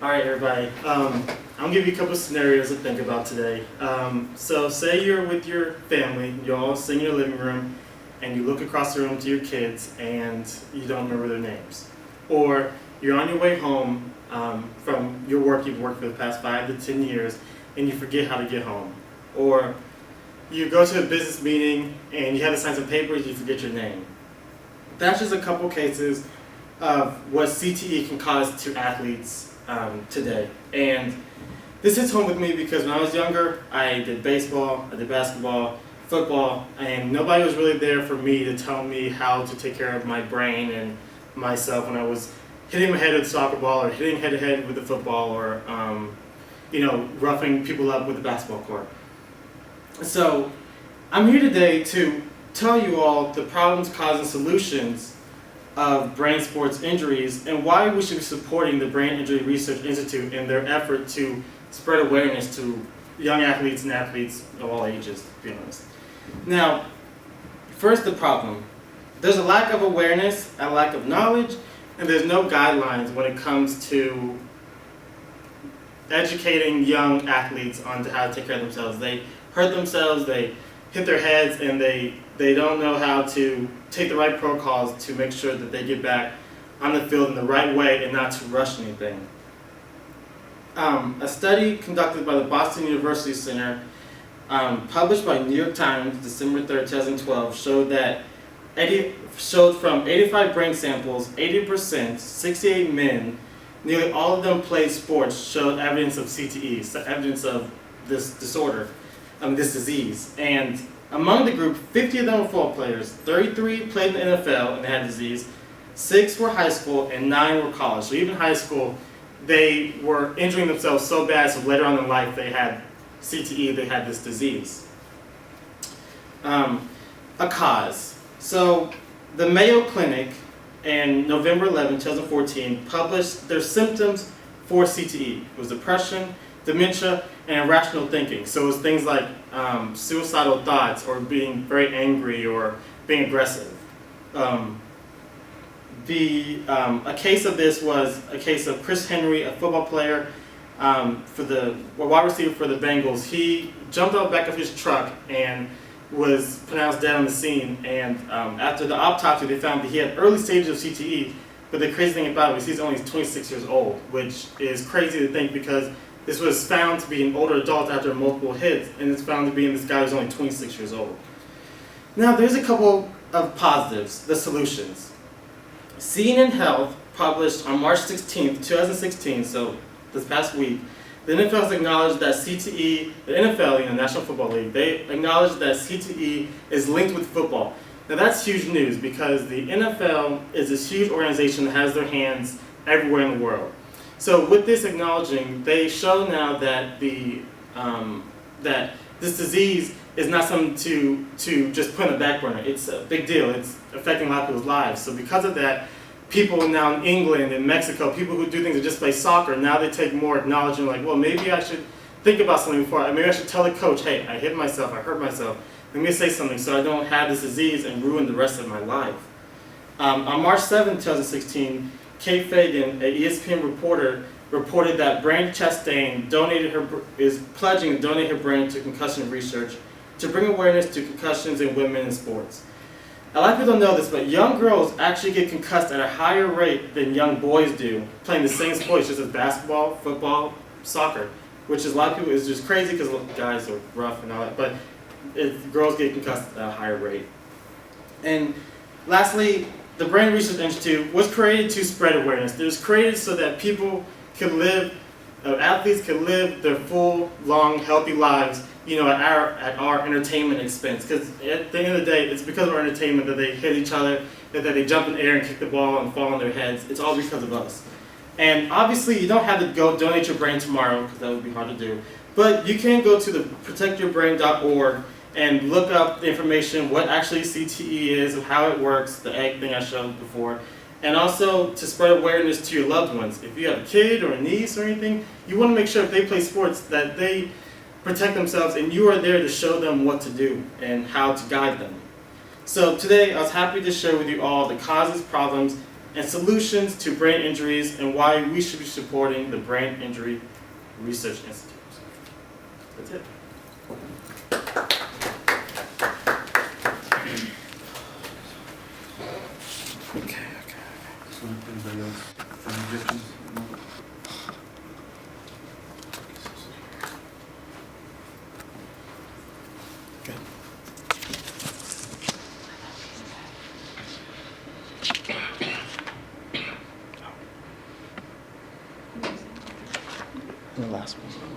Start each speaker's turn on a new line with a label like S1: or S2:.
S1: All right, everybody. I'm gonna give you a couple of scenarios to think about today. So say you're with your family, you're all sitting in your living room, and you look across the room to your kids and you don't remember their names. Or you're on your way home from your work, you've worked for the past 5 to 10 years, and you forget how to get home. Or you go to a business meeting and you have to sign some papers, you forget your name. That's just a couple cases of what CTE can cause to athletes today. And this hits home with me because when I was younger, I did baseball, I did basketball, football, and nobody was really there for me to tell me how to take care of my brain and myself when I was hitting my head with the soccer ball or hitting head to head with the football or roughing people up with the basketball court. So I'm here today to tell you all the problems, causes, and solutions of brain sports injuries and why we should be supporting the Brain Injury Research Institute in their effort to spread awareness to young athletes and athletes of all ages, to be honest. Now, first the problem. There's a lack of awareness, a lack of knowledge, and there's no guidelines when it comes to educating young athletes on how to take care of themselves. They hurt themselves, they hit their heads, and they don't know how to take the right protocols to make sure that they get back on the field in the right way and not to rush anything. A study conducted by the Boston University Center, published by New York Times, December 3rd, 2012, showed from 85 brain samples, 80%, 68 men, nearly all of them played sports, showed evidence of CTE, so evidence of this disorder, this disease. And among the group, 50 of them were football players, 33 played in the NFL and they had disease, 6 were high school, and 9 were college. So even high school, they were injuring themselves so bad, so later on in life they had CTE, they had this disease. A cause. So the Mayo Clinic in November 11, 2014 published their symptoms for CTE. It was depression, dementia, and irrational thinking. So it was things like suicidal thoughts or being very angry or being aggressive. A case of this was a case of Chris Henry, a football player, a wide receiver for the Bengals. He jumped out the back of his truck and was pronounced dead on the scene. And after the autopsy, they found that he had early stages of CTE. But the crazy thing about it is he's only 26 years old, which is crazy to think because this was found to be an older adult after multiple hits, and it's found to be in this guy who's only 26 years old. Now, there's a couple of positives, the solutions. CNN Health published on March 16, 2016, so this past week, the NFL has acknowledged that CTE, the NFL, National Football League, they acknowledged that CTE is linked with football. Now that's huge news because the NFL is this huge organization that has their hands everywhere in the world. So with this acknowledging, they show now that that this disease is not something to just put on the back burner. It's a big deal. It's affecting a lot of people's lives. So because of that, people now in England and Mexico, people who do things that just play soccer, now they take more acknowledging, like, well, maybe I should think about something before. Maybe I should tell the coach, hey, I hit myself, I hurt myself. Let me say something so I don't have this disease and ruin the rest of my life. On March 7, 2016, Kate Fagan, an ESPN reporter, reported that Brand Chastain is pledging to donate her brain to concussion research to bring awareness to concussions in women in sports. A lot of people don't know this, but young girls actually get concussed at a higher rate than young boys do, playing the same sports, just as basketball, football, soccer, which is a lot of people is just crazy because guys are rough and all that, but girls get concussed at a higher rate. And lastly, the Brain Research Institute was created to spread awareness. It was created so that people could live, athletes could live their full, long, healthy lives, at our entertainment expense. Because at the end of the day, it's because of our entertainment that they hit each other, that they jump in the air and kick the ball and fall on their heads. It's all because of us. And obviously, you don't have to go donate your brain tomorrow, because that would be hard to do. But you can go to the protectyourbrain.org and look up the information, what actually CTE is, and how it works, the egg thing I showed before. And also to spread awareness to your loved ones. If you have a kid or a niece or anything, you want to make sure if they play sports that they protect themselves and you are there to show them what to do and how to guide them. So today I was happy to share with you all the causes, problems, and solutions to brain injuries, and why we should be supporting the Brain Injury Research Institute. That's it. Okay.
S2: So anybody else any objections? No?
S1: The last one.